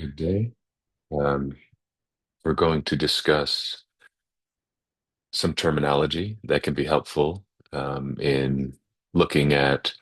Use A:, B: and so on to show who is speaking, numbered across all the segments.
A: Good day. Um, we're going to discuss some terminology that can be helpful in looking at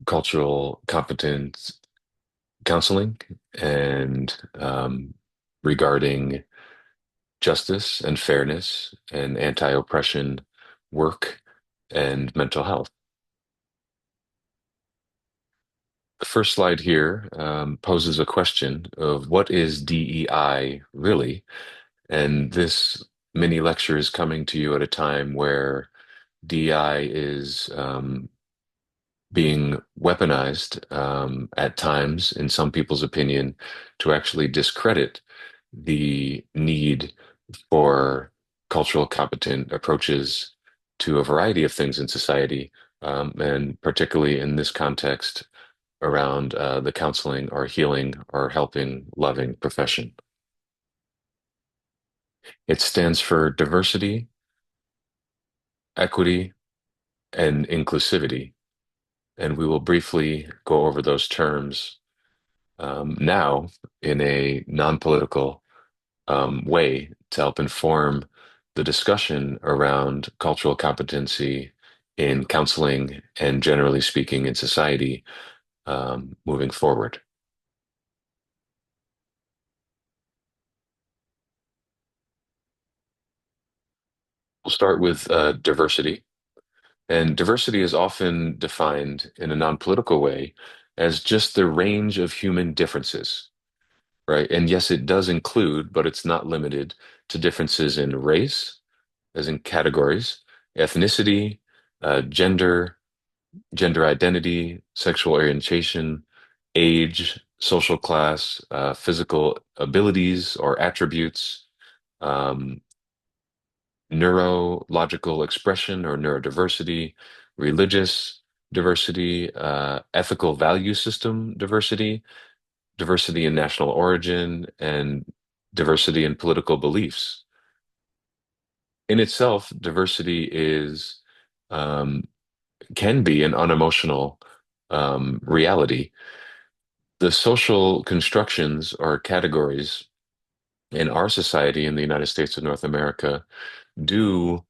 A: cultural competence counseling and regarding justice and fairness and anti-oppression work and mental health. The first slide here poses a question of what is DEI really? And this mini lecture is coming to you at a time where DI is being weaponized at times, in some people's opinion, to actually discredit the need for cultural competent approaches to a variety of things in society, and particularly in this context around the counseling or healing or helping loving profession. It stands for diversity, equity, and inclusivity. And we will briefly go over those terms now in a non-political way to help inform the discussion around cultural competency in counseling and generally speaking in society moving forward. We'll start with diversity. And diversity is often defined in a non-political way as just the range of human differences. Right. And yes, it does include, but it's not limited to differences in race, as in categories, ethnicity, gender, gender identity, sexual orientation, age, social class, physical abilities or attributes, um, neurological expression or neurodiversity, religious diversity, ethical value system diversity, diversity in national origin, and diversity in political beliefs. In itself, diversity is can be an unemotional reality. The social constructions or categories in our society in the United States of North America do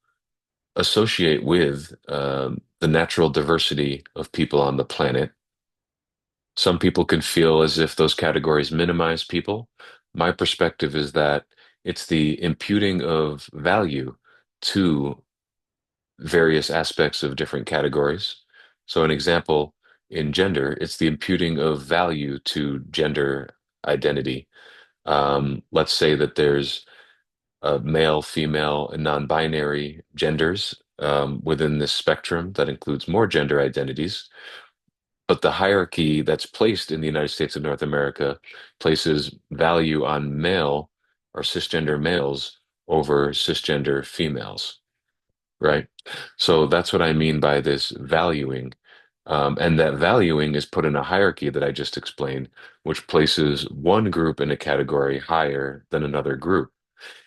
A: associate with the natural diversity of people on the planet. Some people can feel as if those categories minimize people. My perspective is that it's the imputing of value to various aspects of different categories. So, an example in gender, it's the imputing of value to gender identity. Let's say that there's male, female, and non-binary genders within this spectrum that includes more gender identities. But the hierarchy that's placed in the United States of North America places value on male or cisgender males over cisgender females, right? So that's what I mean by this valuing. And that valuing is put in a hierarchy that I just explained, which places one group in a category higher than another group.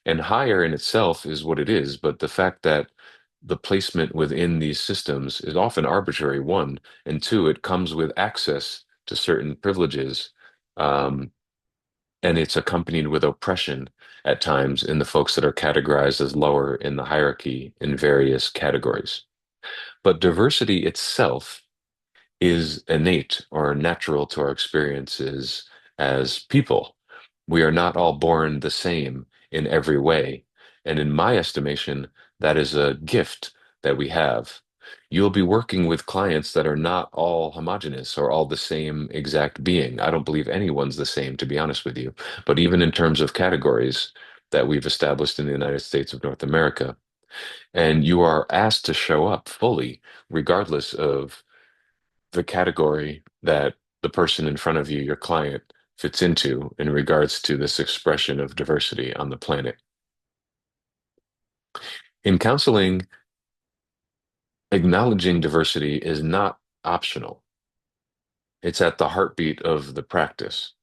A: And higher in itself is what it is, but the fact that the placement within these systems is often arbitrary, one, and two, it comes with access to certain privileges, um, and it's accompanied with oppression at times in the folks that are categorized as lower in the hierarchy in various categories. But diversity itself is innate or natural to our experiences as people. We are not all born the same in every way. And in my estimation, that is a gift that we have. You'll be working with clients that are not all homogenous or all the same exact being. I don't believe anyone's the same, to be honest with you. But even in terms of categories that we've established in the United States of North America, and you are asked to show up fully, regardless of the category that the person in front of you, your client, fits into in regards to this expression of diversity on the planet. In counseling, acknowledging diversity is not optional. It's at the heartbeat of the practice.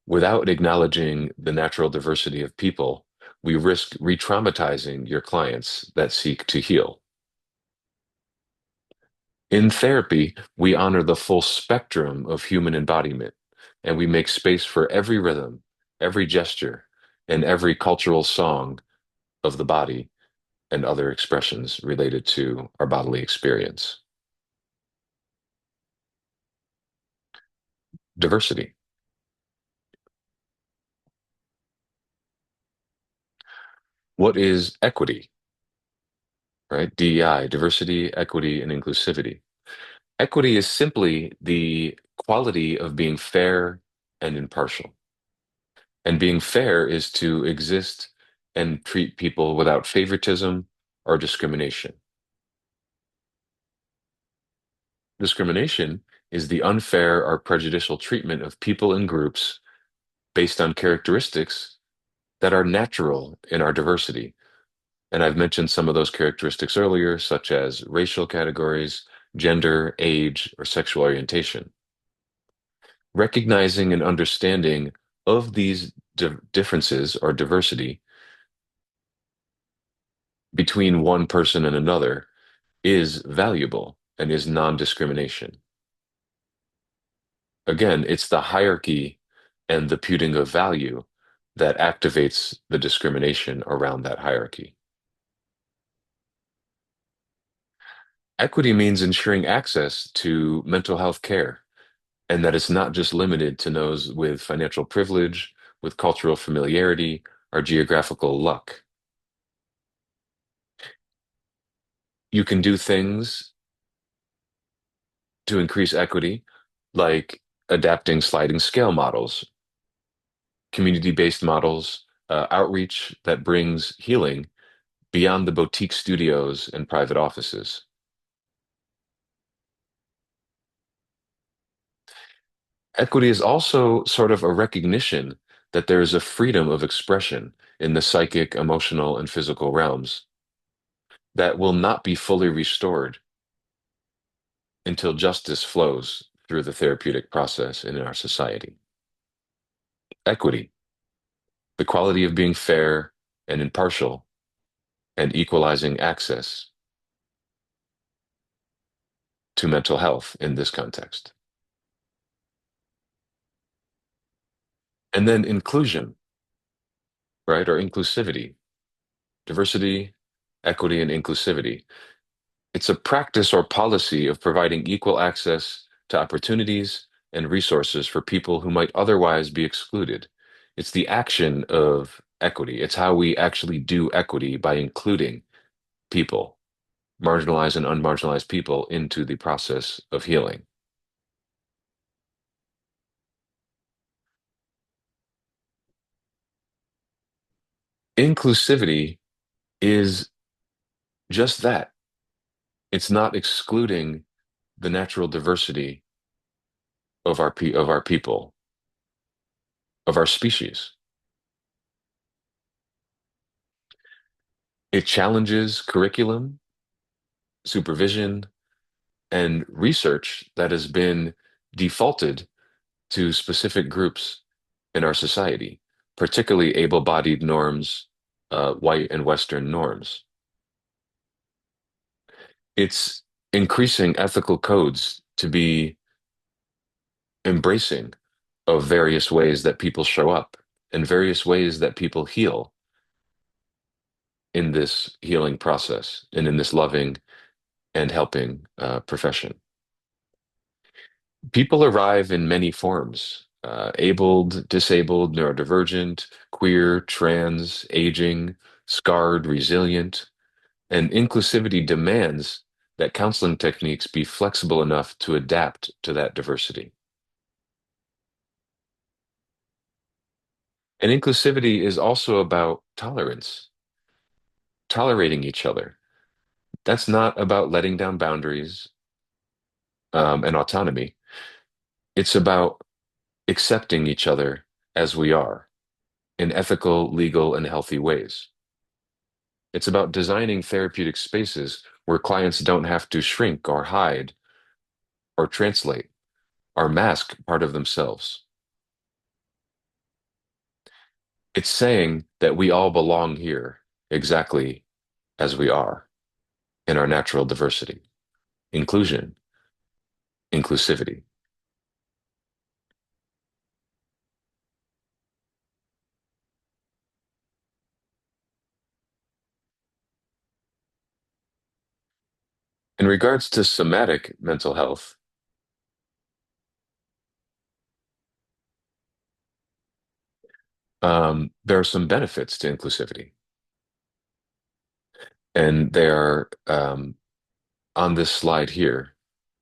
A: Without acknowledging the natural diversity of people, we risk re-traumatizing your clients that seek to heal. In therapy, we honor the full spectrum of human embodiment. and we make space for every rhythm, every gesture, and every cultural song of the body and other expressions related to our bodily experience. Diversity. What is equity, right? DEI, diversity, equity, and inclusivity. Equity is simply the quality of being fair and impartial. And being fair is to exist and treat people without favoritism or discrimination. Discrimination is the unfair or prejudicial treatment of people and groups based on characteristics that are natural in our diversity. And I've mentioned some of those characteristics earlier, such as racial categories, gender, age, or sexual orientation. Recognizing and understanding of these differences or diversity between one person and another is valuable and is non-discrimination. Again, it's the hierarchy and the puting of value that activates the discrimination around that hierarchy. Equity means ensuring access to mental health care, and that it's not just limited to those with financial privilege, with cultural familiarity, or geographical luck. You can do things to increase equity, like adapting sliding scale models, community-based models, outreach that brings healing beyond the boutique studios and private offices. Equity is also sort of a recognition that there is a freedom of expression in the psychic, emotional, and physical realms that will not be fully restored until justice flows through the therapeutic process in our society. Equity, the quality of being fair and impartial and equalizing access to mental health in this context. And then inclusion, right, or inclusivity, diversity, equity, and inclusivity. It's a practice or policy of providing equal access to opportunities and resources for people who might otherwise be excluded. It's the action of equity. It's how we actually do equity by including people, marginalized and unmarginalized people, into the process of healing. Inclusivity is just that. It's not excluding the natural diversity of of our people, of our species. It challenges curriculum, supervision, and research that has been defaulted to specific groups in our society, particularly able-bodied norms, white and Western norms. It's increasing ethical codes to be embracing of various ways that people show up and various ways that people heal in this healing process and in this loving and helping profession. People arrive in many forms, abled, disabled, neurodivergent, queer, trans, aging, scarred, resilient, and inclusivity demands that counseling techniques be flexible enough to adapt to that diversity. And inclusivity is also about tolerance, tolerating each other. That's not about letting down boundaries and autonomy. It's about accepting each other as we are in ethical, legal, and healthy ways. It's about designing therapeutic spaces where clients don't have to shrink or hide or translate or mask part of themselves. It's saying that we all belong here exactly as we are in our natural diversity, inclusion, inclusivity. In regards to somatic mental health, there are some benefits to inclusivity, and they are on this slide here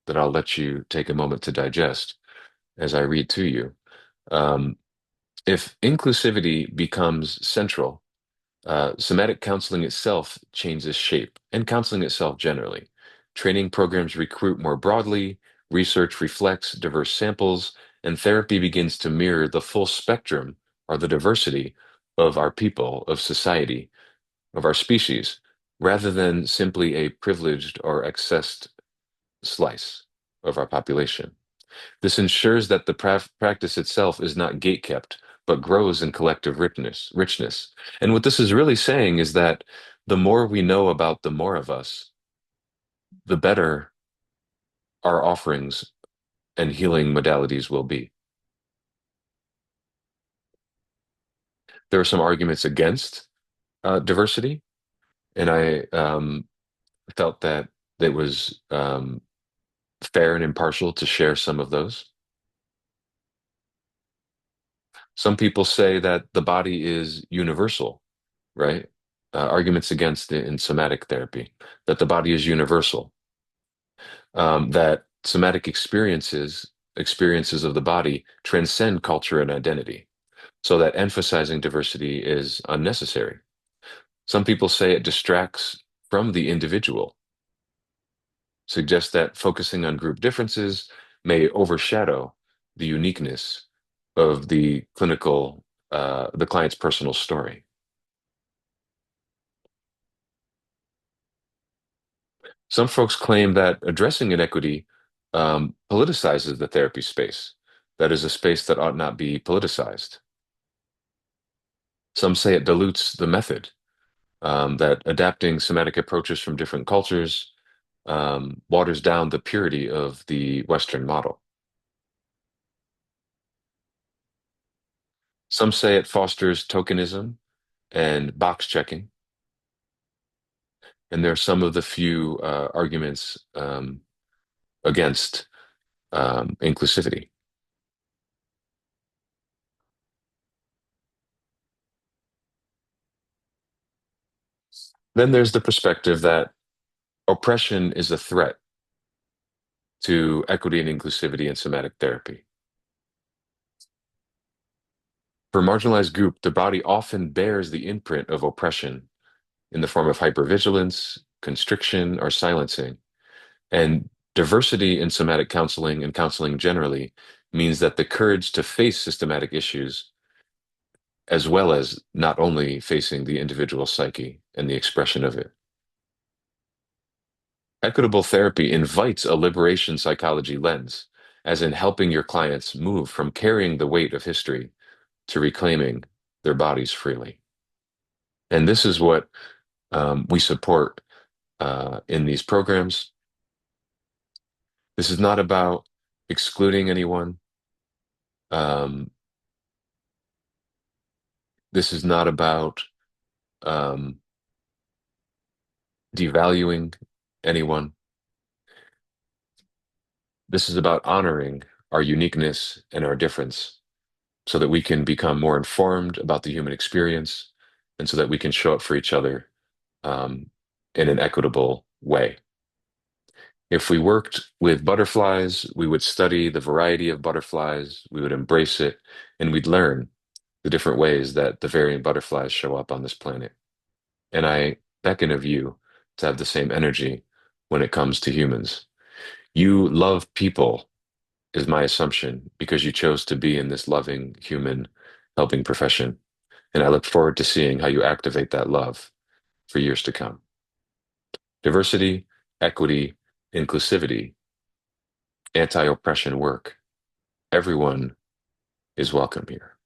A: that I'll let you take a moment to digest as I read to you. Um, if inclusivity becomes central, somatic counseling itself changes shape, and counseling itself generally. Training programs recruit more broadly, research reflects diverse samples, and therapy begins to mirror the full spectrum or the diversity of our people, of society, of our species, rather than simply a privileged or accessed slice of our population. This ensures that the practice itself is not gatekept, but grows in collective richness. And what this is really saying is that the more we know about the more of us, the better our offerings and healing modalities will be. There are some arguments against diversity, and I felt that it was fair and impartial to share some of those. Some people say that the body is universal, right? Arguments against it in somatic therapy, that the body is universal, that somatic experiences of the body transcend culture and identity, so that emphasizing diversity is unnecessary. Some people say it distracts from the individual, suggest that focusing on group differences may overshadow the uniqueness of the client's personal story. Some folks claim that addressing inequity politicizes the therapy space. That is a space that ought not be politicized. Some say it dilutes the method, that adapting somatic approaches from different cultures waters down the purity of the Western model. Some say it fosters tokenism and box checking, and there are some of the few arguments against inclusivity. Then there's the perspective that oppression is a threat to equity and inclusivity in somatic therapy. For a marginalized group, the body often bears the imprint of oppression in the form of hypervigilance, constriction, or silencing. And diversity in somatic counseling and counseling generally means that the courage to face systematic issues, as well as not only facing the individual psyche and the expression of it. Equitable therapy invites a liberation psychology lens, as in helping your clients move from carrying the weight of history to reclaiming their bodies freely. And this is what we support in these programs. This is not about excluding anyone. Um, this is not about um, devaluing anyone. This is about honoring our uniqueness and our difference so that we can become more informed about the human experience and so that we can show up for each other um, in an equitable way. If we worked with butterflies, we would study the variety of butterflies, we would embrace it, and we'd learn the different ways that the varying butterflies show up on this planet. And I beckon of you to have the same energy when it comes to humans. You love people, is my assumption, because you chose to be in this loving, human, helping profession. And I look forward to seeing how you activate that love for years to come. Diversity, equity, inclusivity, anti-oppression work. Everyone is welcome here.